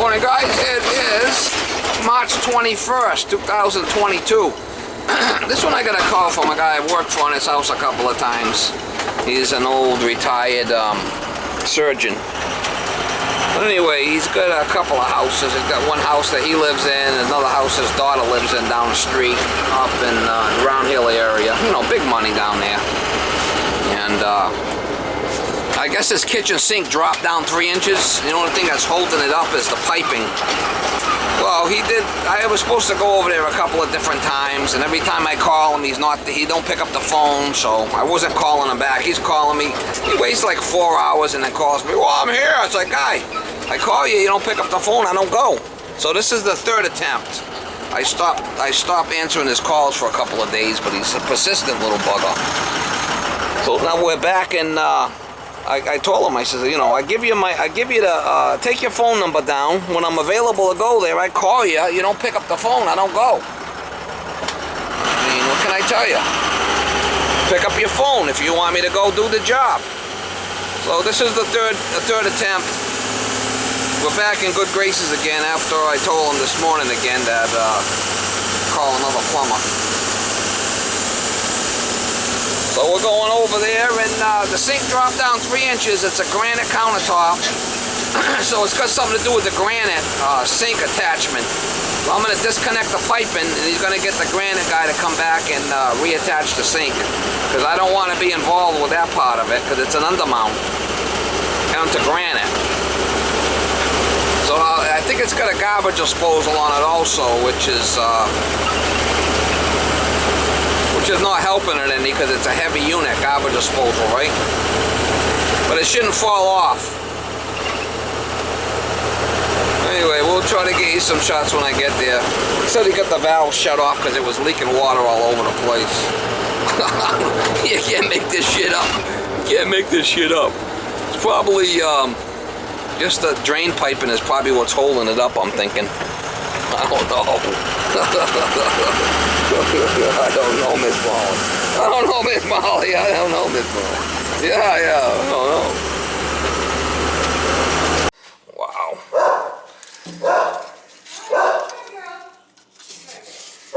Morning, guys. It is March 21st, 2022. This one I got a call from a guy I worked for in his house a couple of times. He's an old retired surgeon. But anyway, he's got a couple of houses. He's got one house that he lives in, another house his daughter lives in down the street, up in Round Hill area. You know, big money down there. And I guess his kitchen sink dropped down 3 inches. The only thing that's holding it up is the piping. Well, I was supposed to go over there a couple of different times, and every time I call him, he don't pick up the phone, so I wasn't calling him back. He's calling me. He waits like 4 hours and then calls me. Well, I'm here. It's like, guy, I call you, you don't pick up the phone, I don't go. So this is the third attempt. I stopped answering his calls for a couple of days, but he's a persistent little bugger. So now we're back, and I told him, I said, you know, take your phone number down. When I'm available to go there, I call you. You don't pick up the phone, I don't go. I mean, what can I tell you? Pick up your phone if you want me to go do the job. So this is the third attempt. We're back in good graces again after I told him this morning again that call another plumber. So we're going over there, and the sink dropped down 3 inches. It's a granite countertop. So it's got something to do with the granite sink attachment. Well, I'm going to disconnect the piping, and he's going to get the granite guy to come back and reattach the sink. Because I don't want to be involved with that part of it, because it's an undermount down to granite. So I think it's got a garbage disposal on it also, which is not helping it any, because it's a heavy unit, garbage disposal, right? But it shouldn't fall off. Anyway, we'll try to get you some shots when I get there. He said he got the valve shut off because it was leaking water all over the place. You can't make this shit up. You can't make this shit up. It's probably just the drain piping is probably what's holding it up, I'm thinking. I don't know. I don't know, Miss Molly. I don't know, Miss Molly. I don't know, Miss Molly. Yeah, I don't know. Wow.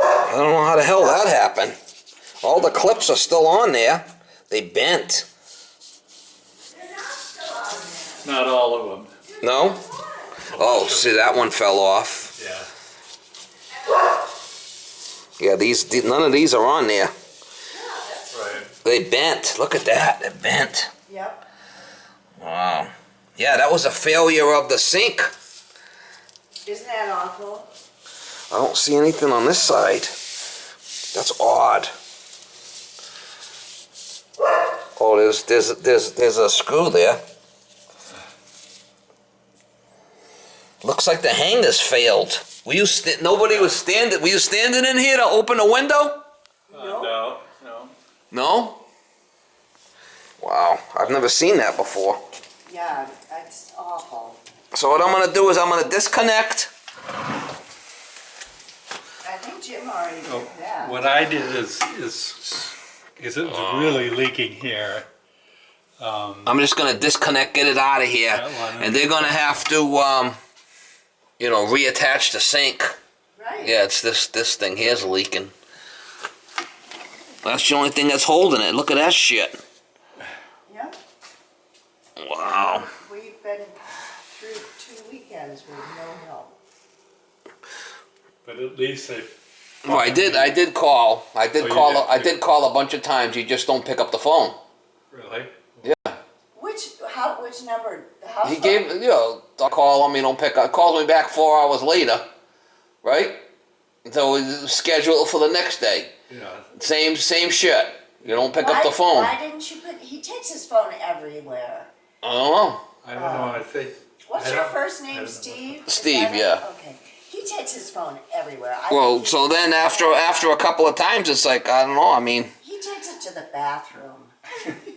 I don't know how the hell that happened. All the clips are still on there. They bent. Not all of them. No? Oh, see, that one fell off. Yeah. Yeah, none of these are on there. Right. They bent. Look at that. They bent. Yep. Wow. Yeah, that was a failure of the sink. Isn't that awful? I don't see anything on this side. That's odd. Oh, there's a screw there. Looks like the hangers failed. Nobody was standing. Were you standing in here to open the window? No. No? Wow, I've never seen that before. Yeah, that's awful. So what I'm going to do is I'm going to disconnect. I think Jim already did that. What I did is it was really leaking here. I'm just going to disconnect, get it out of here. And they're going to have to, you know, reattach the sink. Right. Yeah, it's this thing here's leaking. That's the only thing that's holding it. Look at that shit. Yep. Wow. We've been through 2 weekends with no help. But at least they. Well, I did call. I did call a bunch of times. You just don't pick up the phone. Really? Yeah. Which number? The house He phone? gave, you know, I call him, he don't pick up. Calls me back 4 hours later, right? So we schedule it for the next day. Yeah. Same shit. You don't pick up the phone. Why didn't you he takes his phone everywhere. I don't know. I don't know. I think. What's your first name, Steve? Steve, yeah. Okay. He takes his phone everywhere. Well, so then after a couple of times, it's like, I don't know, I mean. He takes it to the bathroom.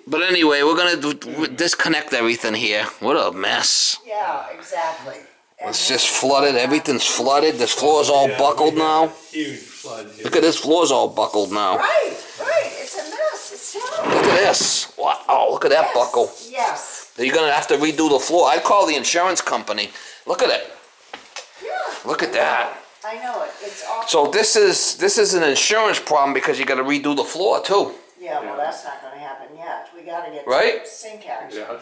But anyway, we're going to disconnect everything here. What a mess. Yeah, exactly. It's just flooded. Everything's flooded. This floor's all buckled now. Huge flood here. Look at this floor's all buckled now. Right. It's a mess. It's terrible. Look at this. Wow, look at that buckle. Yes. You're going to have to redo the floor. I'd call the insurance company. Look at it. Look at that. I know it, it's awful. So this is an insurance problem because you got to redo the floor too. Yeah, well, that's not gonna happen yet. We gotta get Right? some sink action. Yeah.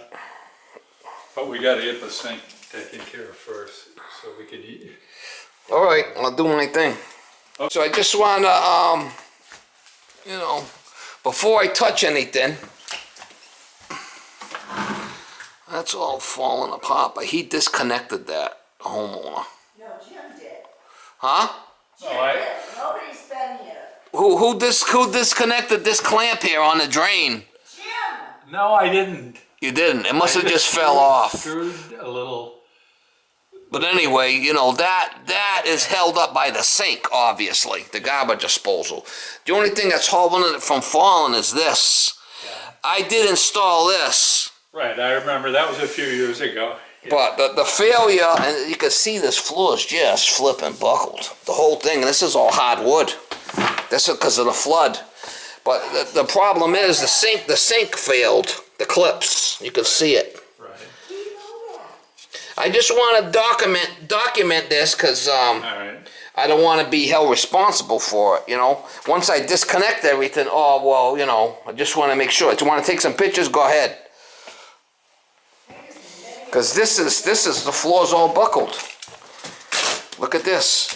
But we gotta get the sink taken care of first, so we can eat. All right, I'll do my thing. Okay. So I just want to, you know, before I touch anything, that's all falling apart. But he disconnected that, the homeowner. No, Jim did. Huh? Jim I- did. Nobody's been here. Who disconnected this clamp here on the drain? Jim! No, I didn't. You didn't. It must have I just fell off. Screwed a little. But anyway, you know, that is held up by the sink, obviously, the garbage disposal. The only thing that's holding it from falling is this. Yeah. I did install this, Right, I remember that was a few years ago. Yeah. but the failure, and you can see this floor is just flipping buckled. The whole thing, and this is all hardwood. This is because of the flood. But the problem is the sink failed, the clips. You can see it. Right. I just want to document this because All right. I don't want to be held responsible for it, you know. Once I disconnect everything, oh, well, you know, I just want to make sure. Do you want to take some pictures? Go ahead. Because this is, the floor's all buckled. Look at this.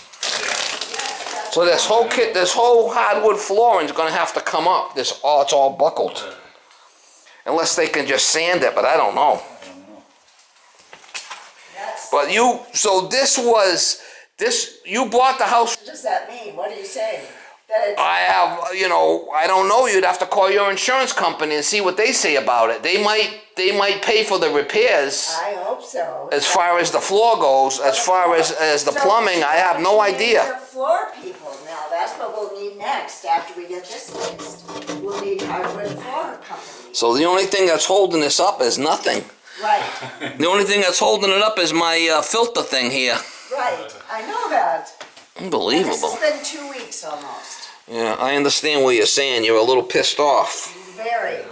So this whole hardwood flooring is going to have to come up. It's all buckled. Unless they can just sand it, but I don't know. But you bought the house. What does that mean? What are you saying? That it's, I have, you know, I don't know. You'd have to call your insurance company and see what they say about it. They might pay for the repairs. I hope so. As far as the floor goes, as far as the plumbing, I have no We need idea. the floor people now. That's what we'll need next after we get this fixed. We'll need hardwood floor companies. So the only thing that's holding this up is nothing. Right, The only thing that's holding it up is my filter thing here. right. I know that. And this Unbelievable. has been 2 weeks almost. Yeah, I understand what you're saying. You're a little pissed off. Very.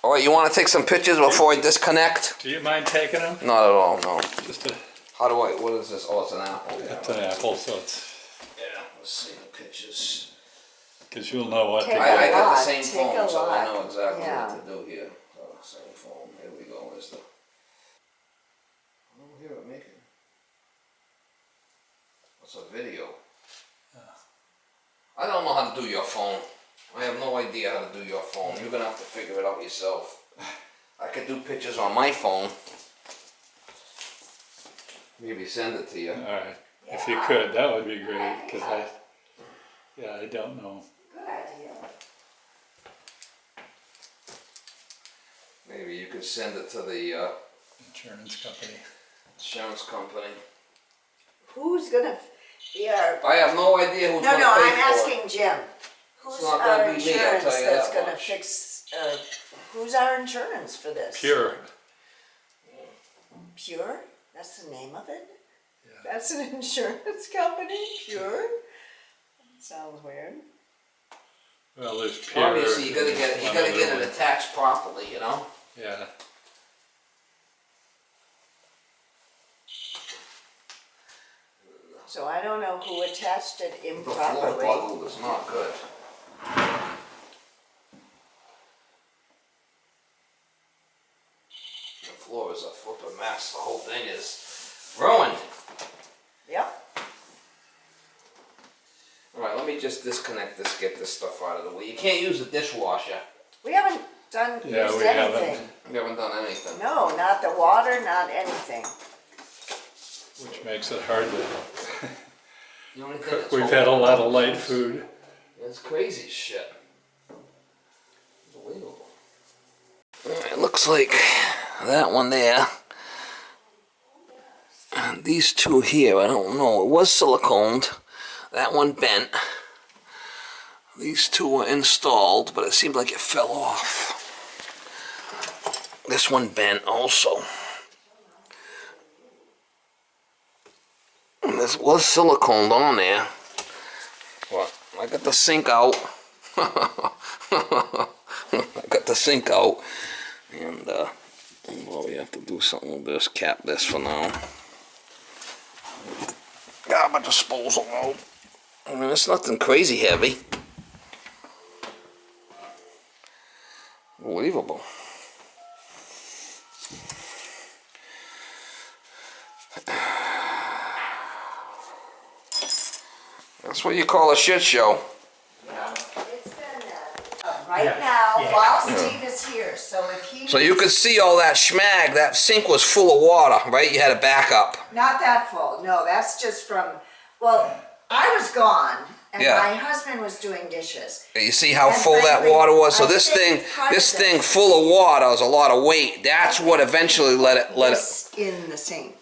All right, you want to take some pictures before I disconnect? Do you mind taking them? Not at all, no. Just a, What is this? Oh, it's an apple. it's an apple, so it's, Yeah, let's see the pictures. because you'll know what to Take do. I got the lot, same take phone, a so I lot. know exactly Yeah. what to do here. Oh, same phone. Here we go. Where's the... Oh, here, I'm making... What's a video? I don't know how to do your phone. I have no idea how to do your phone. You're gonna have to figure it out yourself. I could do pictures on my phone. Maybe send it to you. All right. If you could, that would be great, because I don't know. Good idea. Maybe you could send it to the Insurance company. insurance company. Who's gonna be our, I have no idea who's no, gonna no, pay I'm for it. asking Jim. Who's not gonna our be me, I'll insurance tell you that's that gonna much. fix, who's our insurance for this? Pure. Pure? That's the name of it? Yeah. That's an insurance company? Pure? Sounds weird. Well, there's pure. Obviously, you gotta get it attached properly, you know. Yeah. So I don't know who attached it The floor improperly. buckled is not good. The floor is a flippin' mess. The whole thing is ruined. Yep. All right, let me just disconnect this, get this stuff out of the way. You can't use a dishwasher. We haven't done, Yeah, used we haven't. anything. You haven't done anything. No, not the water, not anything. Which makes it hard to The only thing cook. that's We've holding had a it lot up of light is- food. It's crazy shit. Unbelievable. It looks like that one there. And these two here, I don't know. It was siliconed. That one bent. These two were installed, but it seemed like it fell off. This one bent also. And this was siliconed on there. But I got the sink out. I got the sink out. And, well, we have to do something with this, cap this for now. garbage disposal load. I mean, it's nothing crazy heavy. Unbelievable. That's what you call a shit show. It's been right now, while Steve is here, so if he... So you could see all that schmag, that sink was full of water, right? You had to back up. Not that full, no, that's just from, well, I was gone, and Yeah. my husband was doing dishes. You see how And full that frankly, water was? So I this think thing, part of this it- thing full of water was a lot of weight. That's what eventually let it. This in the sink,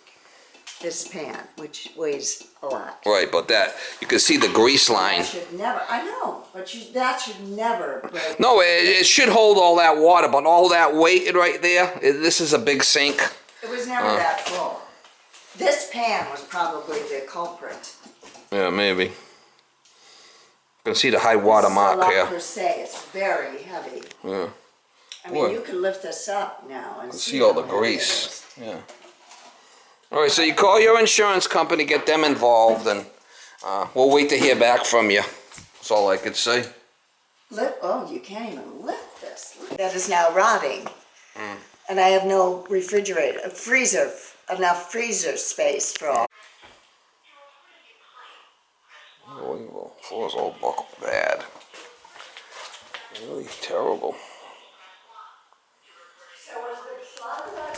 this pan, which weighs a lot. Right, but that, you can see the grease line. That should never, I know, but that should never break. No, it should hold all that water, but all that weight right there, this is a big sink. It was never that full. This pan was probably the culprit. Yeah, maybe. You can see the high water mark It's a here. lot per se, it's very heavy. Yeah. I mean, Boy. you could lift this up now and See all the how heavy it grease. is. Yeah. All right, so you call your insurance company, get them involved, and we'll wait to hear back from you. That's all I could say. Oh, you can't even lift this. That is now rotting. And I have no refrigerator, enough freezer space for all. Unbelievable. Floor's all buckled bad. Really terrible.